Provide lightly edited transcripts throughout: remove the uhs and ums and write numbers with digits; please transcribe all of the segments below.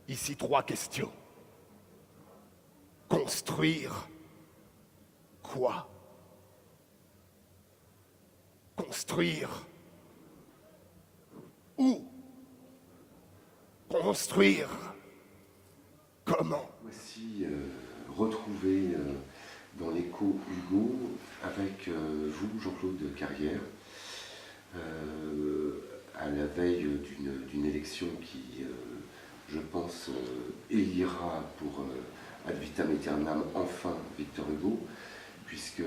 Ici 3 questions. Construire quoi? Construire où? Construire comment? Voici retrouvé dans l'écho Hugo avec vous, Jean-Claude Carrière, à la veille d'une élection qui, je pense, élira pour ad vitam aeternam enfin Victor Hugo, puisque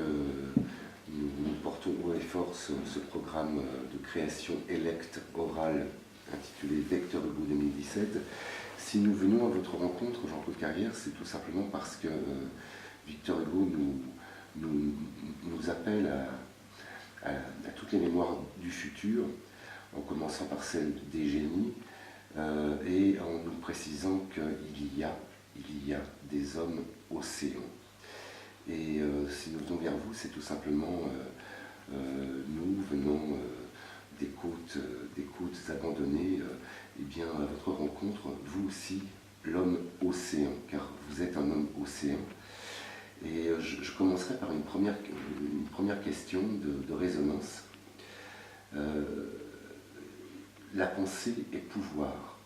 nous portons haut et fort ce programme de création électe orale intitulé Victor Hugo 2017. Si nous venons à votre rencontre, Jean-Claude Carrière, c'est tout simplement parce que Victor Hugo nous appelle à toutes les mémoires du futur, en commençant par celle des génies, et en nous précisant qu'il y a des hommes océans. Et si nous venons vers vous, c'est tout simplement, nous venons des côtes abandonnées, et bien à votre rencontre, vous aussi, l'homme océan, car vous êtes un homme océan. Et je commencerai par une première question de résonance. La pensée est pouvoir.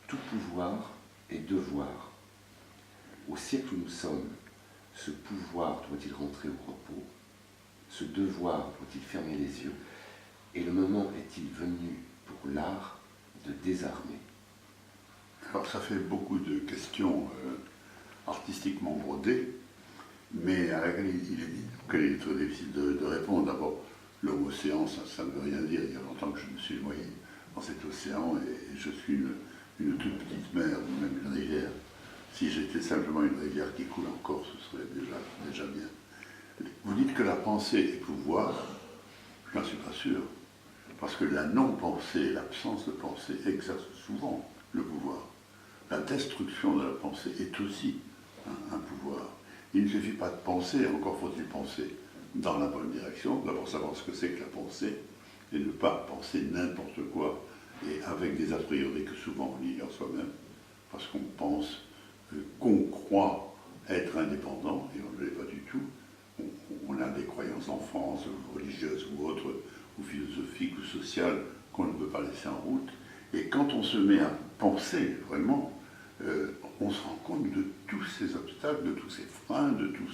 Tout pouvoir est devoir. Au siècle où nous sommes, ce pouvoir doit-il rentrer au repos? Ce devoir doit-il fermer les yeux? Et le moment est-il venu pour l'art de désarmer? Alors ça fait beaucoup de questions artistiquement brodées, mais à laquelle il est très difficile de répondre. D'abord, l'homme océan, ça ne veut rien dire. Il y a longtemps que je me suis noyé dans cet océan et je suis une toute petite mer, ou même une rivière. Si j'étais simplement une rivière qui coule encore, ce serait déjà bien. Vous dites que la pensée est pouvoir, je n'en suis pas sûr. Parce que la non-pensée, l'absence de pensée exerce souvent le pouvoir. La destruction de la pensée est aussi un pouvoir. Il ne suffit pas de penser, encore faut-il penser dans la bonne direction, d'abord savoir ce que c'est que la pensée, et ne pas penser n'importe quoi, et avec des a priori que souvent on ignore soi-même, parce qu'on pense qu'on croit être indépendant, et on ne l'est pas du tout. On a des croyances en France, religieuses ou autres, ou philosophiques ou sociales, qu'on ne peut pas laisser en route. Et quand on se met à penser vraiment, on se rend compte de tous ces obstacles, de tous ces freins, de tous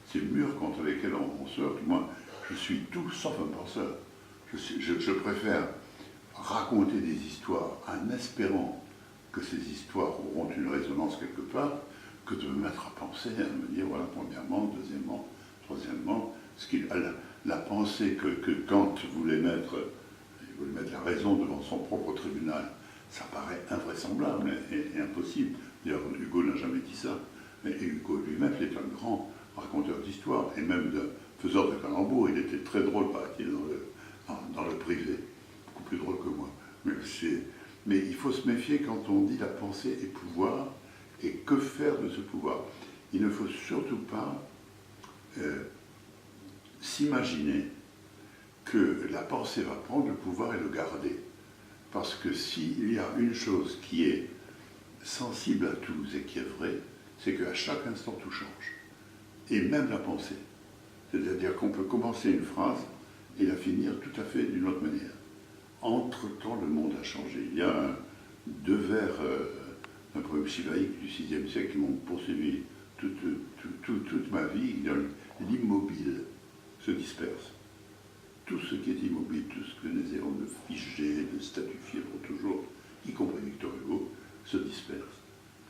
ces murs contre lesquels on se heurte. Moi, je suis tout sauf un penseur. Je préfère raconter des histoires en espérant que ces histoires auront une résonance quelque part, que de me mettre à penser, à me dire, voilà, premièrement, deuxièmement, troisièmement, la pensée que Kant voulait mettre la raison devant son propre tribunal, ça paraît invraisemblable et impossible. D'ailleurs, Hugo n'a jamais dit ça. Mais Hugo lui-même est un grand raconteur d'histoire, et même faiseur de calembours. Il était très drôle, paraît-il, dans le privé. Beaucoup plus drôle que moi. Mais il faut se méfier quand on dit la pensée est pouvoir, et que faire de ce pouvoir? Il ne faut surtout pas s'imaginer que la pensée va prendre le pouvoir et le garder. Parce que s'il y a une chose qui est sensible à tous et qui est vraie, c'est qu'à chaque instant tout change. Et même la pensée. C'est-à-dire qu'on peut commencer une phrase et la finir tout à fait d'une autre manière. Entre-temps, le monde a changé. Il y a deux vers d'un poème shivaïque du VIe siècle qui m'ont poursuivi toute ma vie. L'immobile se disperse. Tout ce qui est immobile, tout ce que nous essayons de figer, de statuifier pour toujours, y compris Victor Hugo, se disperse.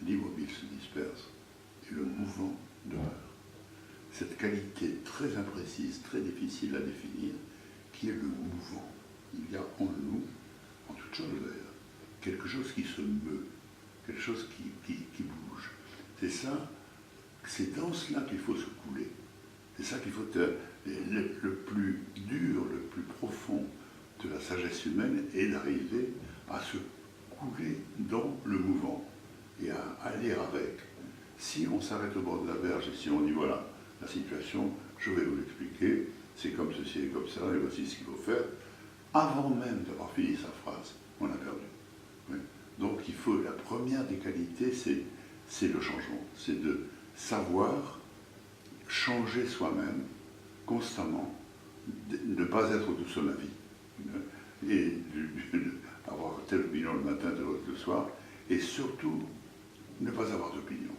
L'immobile se disperse et le mouvant demeure. Cette qualité très imprécise, très difficile à définir, qui est le mouvant. Il y a en nous, en toute chose d'ailleurs, quelque chose qui se meut, quelque chose qui bouge. C'est dans cela qu'il faut se couler. C'est ça qu'il faut le plus dur, le plus profond de la sagesse humaine est d'arriver à se couler dans le mouvant et à aller avec. Si on s'arrête au bord de la berge et si on dit voilà, la situation, je vais vous l'expliquer, c'est comme ceci et comme ça, et voici ce qu'il faut faire, avant même d'avoir fini sa phrase, on a perdu. Oui. Donc il faut, la première première des qualités, c'est le changement. C'est de savoir changer soi-même constamment, de ne pas être de son avis, et avoir telle opinion le matin, telle autre le soir, et surtout ne pas avoir d'opinion.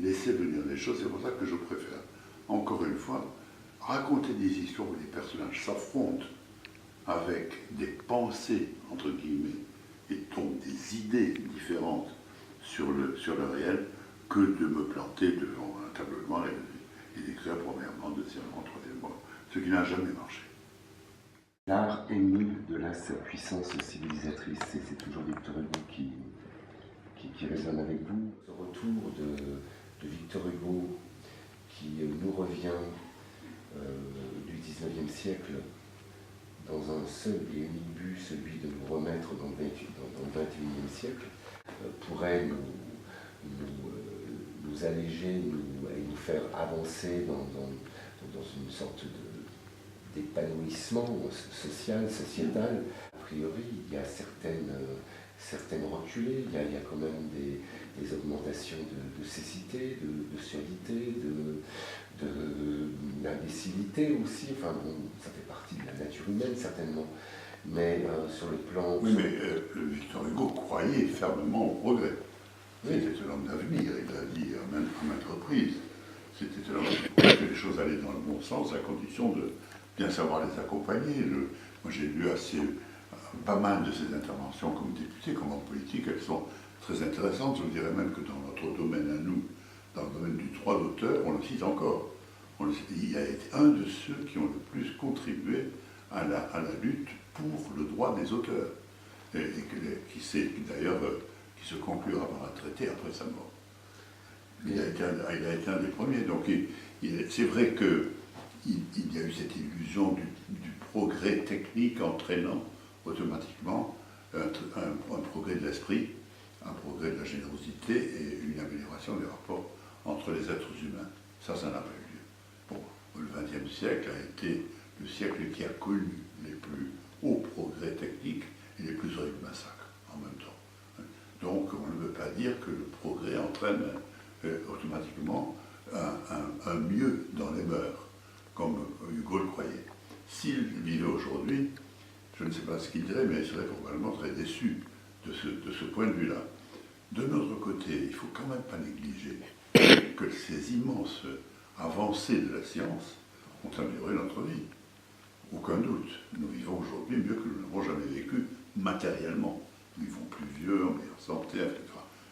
Laisser venir les choses, c'est pour ça que je préfère, encore une fois, raconter des histoires où les personnages s'affrontent avec des pensées, entre guillemets, et tombent des idées différentes sur le réel, que de me planter devant un tableau de bord et d'écrire premièrement, deuxièmement, troisièmement, ce qui n'a jamais marché. L'art ému de sa puissance civilisatrice, c'est toujours Victor Hugo qui résonne avec vous. Ce retour de Victor Hugo qui nous revient du XIXe siècle dans un seul et unique but, celui de nous remettre dans le XXIe siècle, pourrait nous alléger et nous faire avancer dans une sorte d'épanouissement social, sociétal. A priori, il y a certaines reculées, il y a quand même des augmentations de cécité, de surdité, d'imbécilité aussi. Enfin bon, ça fait partie de la nature humaine certainement. Mais sur le plan... Oui, mais Victor Hugo croyait fermement au progrès. Oui. C'était un homme d'avenir, il a dit à maintes reprises. C'était un homme qui croyait que les choses allaient dans le bon sens, à condition de bien savoir les accompagner. Moi, j'ai lu pas mal de ses interventions comme député, comme homme politique. Elles sont très intéressantes. Je dirais même que dans notre domaine à nous, dans le domaine du droit d'auteur, on le cite encore. Il a été un de ceux qui ont le plus contribué à la lutte pour le droit des auteurs, et qui se conclura par un traité après sa mort. Il a été un des premiers. Donc c'est vrai qu'il y a eu cette illusion du progrès technique entraînant automatiquement un progrès de l'esprit, un progrès de la générosité et une amélioration des rapports entre les êtres humains. Ça n'a pas eu lieu. Bon, le XXe siècle a été le siècle qui a connu les plus hauts progrès techniques et les plus horribles massacres en même temps. Donc on ne veut pas dire que le progrès entraîne automatiquement un mieux dans les mœurs, comme Hugo le croyait. S'il vivait aujourd'hui, je ne sais pas ce qu'il dirait, mais il serait probablement très déçu de ce point de vue-là. De notre côté, il ne faut quand même pas négliger que ces immenses avancées de la science ont amélioré notre vie. Aucun doute. Nous vivons aujourd'hui mieux que nous n'avons jamais vécu matériellement. Nous vivons plus vieux, en meilleure santé, etc.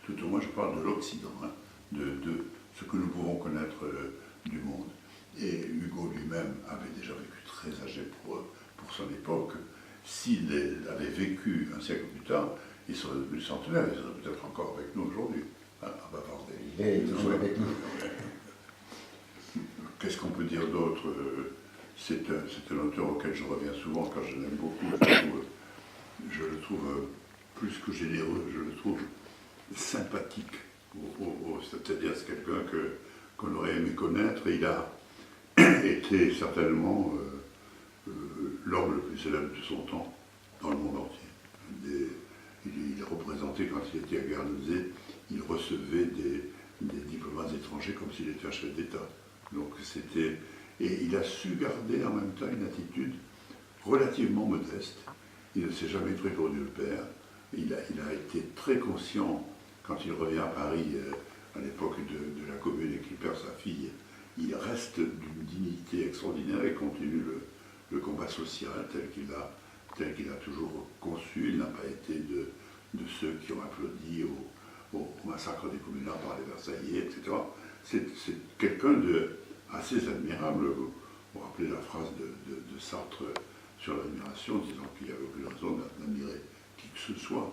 Tout au moins, je parle de l'Occident, de ce que nous pouvons connaître du monde. Et Hugo lui-même avait déjà vécu très âgé pour son époque. S'il avait vécu un siècle plus tard, il serait devenu centenaire, il serait peut-être encore avec nous aujourd'hui, à bavarder. Il est toujours avec nous. Qu'est-ce qu'on peut dire d'autre? C'est un auteur auquel je reviens souvent quand je l'aime beaucoup. Je le trouve plus que généreux, je le trouve sympathique. C'est-à-dire c'est quelqu'un qu'on aurait aimé connaître, et il a été certainement l'homme le plus célèbre de son temps dans le monde entier. Il représentait, quand il était à Guernesey, il recevait des diplomates étrangers comme s'il était un chef d'État. Donc c'était... Et il a su garder en même temps une attitude relativement modeste. Il ne s'est jamais cru pour Dieu le Père. Il a été très conscient, quand il revient à Paris, à l'époque de la Commune, et qu'il perd sa fille, il reste d'une dignité extraordinaire et continue le combat social tel qu'il a toujours conçu. Il n'a pas été de ceux qui ont applaudi au massacre des communards par les Versaillais, etc. C'est quelqu'un de assez admirable. Vous vous rappelez la phrase de Sartre sur l'admiration, disant qu'il n'y avait aucune raison d'admirer qui que ce soit,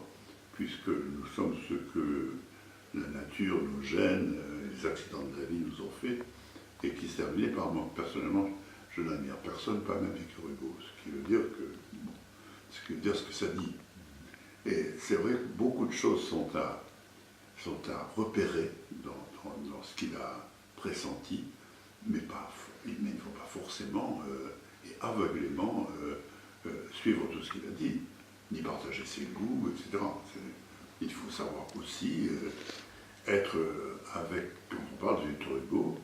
puisque nous sommes ce que la nature, nos gènes, les accidents de la vie nous ont fait, et qui se terminait par moi. Personnellement, je n'admire personne, pas même Victor Hugo, ce qui veut dire ce que ça dit. Et c'est vrai que beaucoup de choses sont à repérer dans ce qu'il a pressenti, mais il ne faut pas forcément et aveuglément suivre tout ce qu'il a dit, ni partager ses goûts, etc. il faut savoir aussi être avec, quand on parle de Victor Hugo,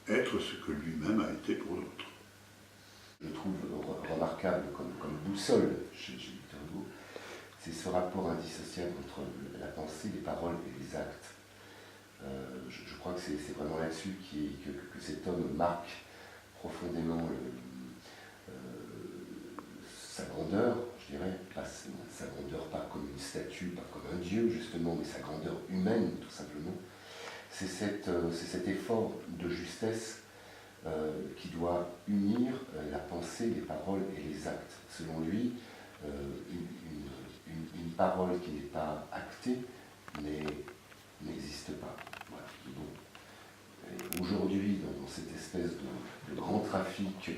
être ce que lui-même a été pour d'autres. Je trouve remarquable comme boussole chez Victor Hugo, c'est ce rapport indissociable entre la pensée, les paroles et les actes. Je crois que c'est vraiment là-dessus que cet homme marque profondément sa grandeur, je dirais, pas sa grandeur pas comme une statue, pas comme un dieu justement, mais sa grandeur humaine tout simplement. C'est cet effort de justesse qui doit unir la pensée, les paroles et les actes. Selon lui, une parole qui n'est pas actée n'existe pas. Voilà. Bon. Aujourd'hui, dans cette espèce de grand trafic,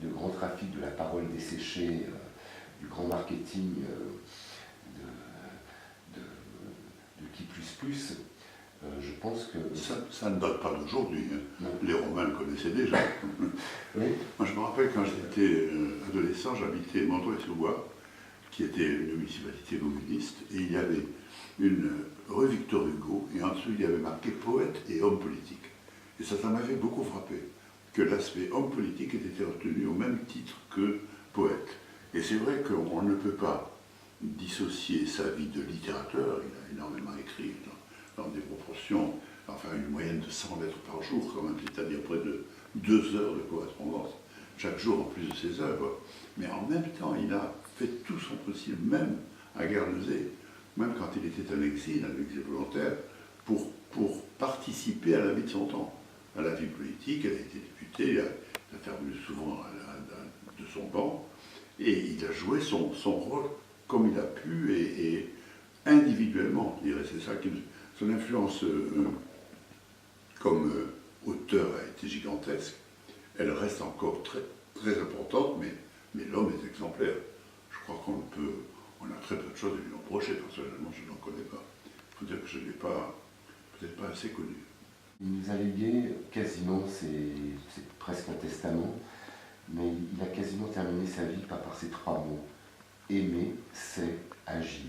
de la parole desséchée, du grand marketing de qui plus, je pense que... Ça ne date pas d'aujourd'hui. Hein. Les Romains le connaissaient déjà. Oui. Moi, je me rappelle quand j'étais adolescent, j'habitais Montreuil-sur-Bois, qui était une municipalité communiste, et il y avait une rue Victor Hugo, et en dessous il y avait marqué poète et homme politique. Et ça m'avait beaucoup frappé, que l'aspect homme politique ait été retenu au même titre que poète. Et c'est vrai qu'on ne peut pas dissocier sa vie de littérateur, il a énormément écrit dans des proportions, enfin une moyenne de 100 lettres par jour quand même, c'est-à-dire près de 2 heures de correspondance chaque jour en plus de ses œuvres. Mais en même temps, il a fait tout son possible, même à Guernesey, même quand il était en exil volontaire, pour participer à la vie de son temps, à la vie politique. Elle a été députée, il a intervenu souvent de son banc, et il a joué son rôle comme il a pu et individuellement, je dirais. C'est ça qui... Son influence comme auteur a été gigantesque. Elle reste encore très, très importante, mais l'homme est exemplaire. Je crois on a très peu de choses à lui reprocher. Personnellement, je n'en connais pas. Il faut dire que je ne l'ai pas, peut-être pas assez connu. Il nous a légué quasiment, c'est presque un testament, mais il a quasiment terminé sa vie par ces 3 mots. Aimer, c'est agir.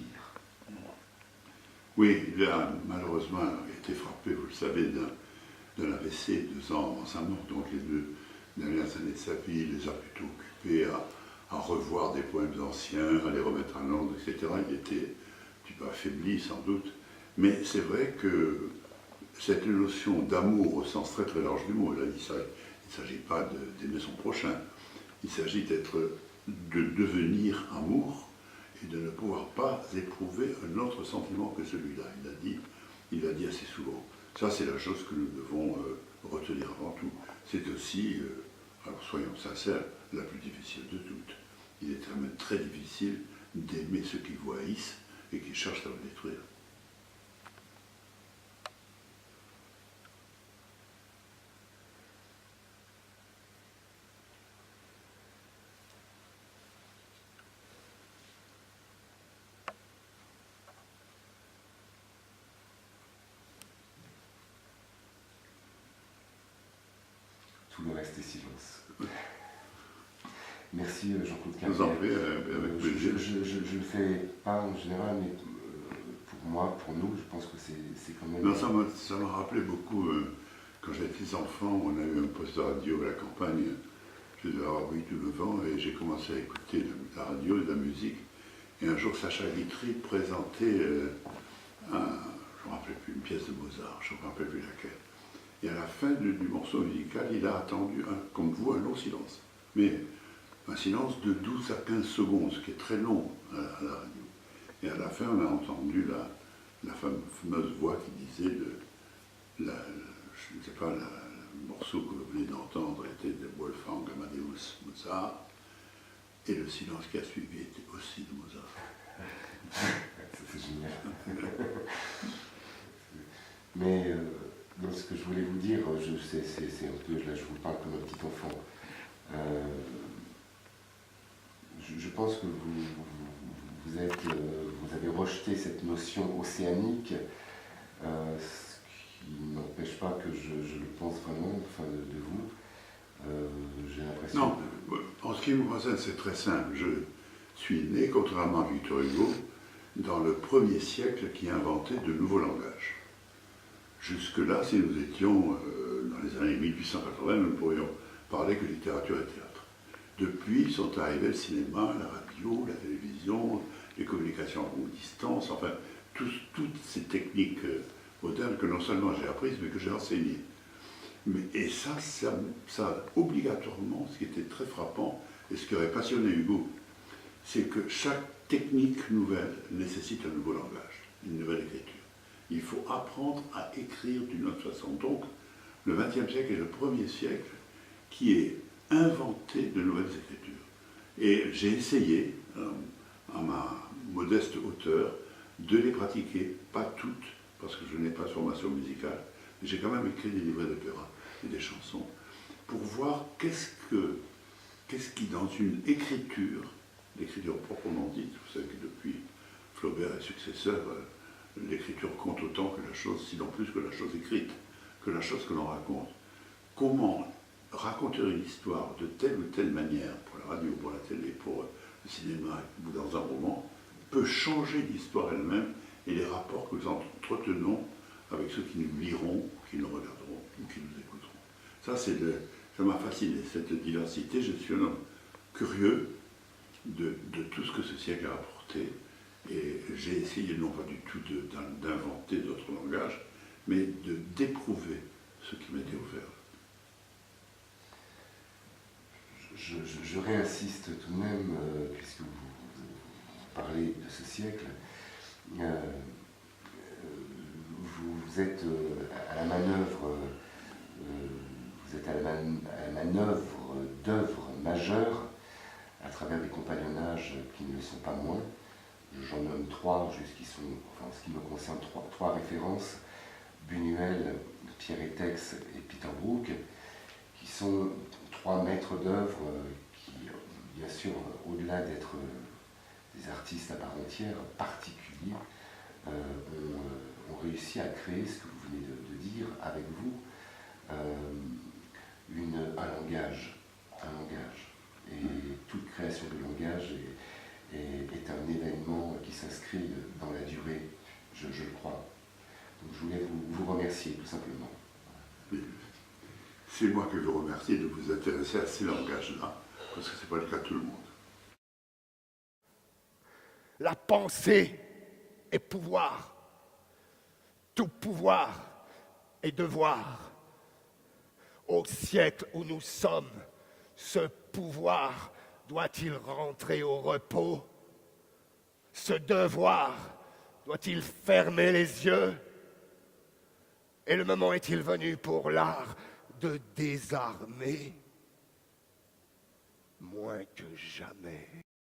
Oui, il a malheureusement été frappé, vous le savez, d'un AVC 2 ans avant sa mort. Donc les 2 dernières années de sa vie, il les a plutôt occupés à revoir des poèmes anciens, à les remettre en langue, etc. Il était un petit peu affaibli sans doute. Mais c'est vrai que cette notion d'amour au sens très très large du mot, là, il ne s'agit pas d'aimer son prochain, il s'agit de devenir amour et de ne pouvoir pas éprouver un autre sentiment que celui-là. Il l'a dit assez souvent. Ça, c'est la chose que nous devons retenir avant tout. C'est aussi, alors soyons sincères, la plus difficile de toutes. Il est quand même très difficile d'aimer ceux qui vous haïssent et qui cherchent à vous détruire. Tout le reste est silence. Merci Jean-Claude Je vous en Carrière. prie, avec plaisir. Je ne le fais pas en général, mais pour moi, pour nous, je pense que c'est quand même... Non, ça m'a rappelé beaucoup, quand j'étais enfant, on a eu un poste de radio à la campagne, je devais avoir 8 ou 9 ans, et j'ai commencé à écouter la radio et de la musique. Et un jour, Sacha Guitry présentait, je ne me rappelle plus, une pièce de Mozart, je ne me rappelle plus laquelle. Et à la fin du morceau musical, il a attendu, comme vous, un long silence. Mais un silence de 12 à 15 secondes, ce qui est très long à la radio. Et à la fin, on a entendu la fameuse voix qui disait, je ne sais pas, le morceau que vous venez d'entendre était de Wolfgang Amadeus Mozart, et le silence qui a suivi était aussi de Mozart. C'est génial. Mais donc, ce que je voulais vous dire, c'est un peu, là je vous parle comme un petit enfant. Je pense que vous avez rejeté cette notion océanique, ce qui n'empêche pas que je le pense vraiment, enfin, de vous. J'ai l'impression... Non, en ce qui me concerne, c'est très simple. Je suis né, contrairement à Victor Hugo, dans le premier siècle qui inventait de nouveaux langages. Jusque-là, si nous étions dans les années 1880, nous ne pourrions parler que littérature et théâtre. Depuis sont arrivés le cinéma, la radio, la télévision, les communications à longue distance, enfin, toutes ces techniques modernes que non seulement j'ai apprises, mais que j'ai enseignées. Et ça, obligatoirement, ce qui était très frappant, et ce qui aurait passionné Hugo, c'est que chaque technique nouvelle nécessite un nouveau langage, une nouvelle écriture. Il faut apprendre à écrire d'une autre façon. Donc, le XXe siècle est le premier siècle qui est inventé de nouvelles écritures. Et j'ai essayé, à ma modeste hauteur, de les pratiquer, pas toutes, parce que je n'ai pas de formation musicale, mais j'ai quand même écrit des livrets d'opéra et des chansons, pour voir qu'est-ce qui, dans une écriture, l'écriture proprement dite, vous savez que depuis Flaubert et successeur, l'écriture compte autant que la chose, sinon plus que la chose écrite, que la chose que l'on raconte. Comment raconter une histoire de telle ou telle manière, pour la radio, pour la télé, pour le cinéma ou dans un roman, peut changer l'histoire elle-même et les rapports que nous entretenons avec ceux qui nous liront, qui nous regarderont ou qui nous écouteront. Ça m'a fasciné, cette diversité. Je suis un homme curieux de tout ce que ce siècle a apporté. Et j'ai essayé, non pas du tout d'inventer d'autres langages, mais d'éprouver ce qui m'était offert. Je réinsiste tout de même, puisque vous parlez de ce siècle, vous êtes à la manœuvre, d'œuvres majeures à travers des compagnonnages qui ne le sont pas moins. J'en nomme trois, en ce qui me concerne, trois références: Buñuel, Pierre Étex et Peter Brook, qui sont trois maîtres d'œuvre qui, bien sûr, au-delà d'être des artistes à part entière, particuliers, ont réussi à créer ce que vous venez de dire avec vous, un langage. Et toute création de langage est un événement qui s'inscrit dans la durée, je le crois. Donc je voulais vous remercier tout simplement. C'est moi que je vous remercie de vous intéresser à ces langages-là, parce que ce n'est pas le cas de tout le monde. La pensée est pouvoir. Tout pouvoir est devoir. Au siècle où nous sommes, ce pouvoir doit-il rentrer au repos? Ce devoir doit-il fermer les yeux? Et le moment est-il venu pour l'art de désarmer? Moins que jamais.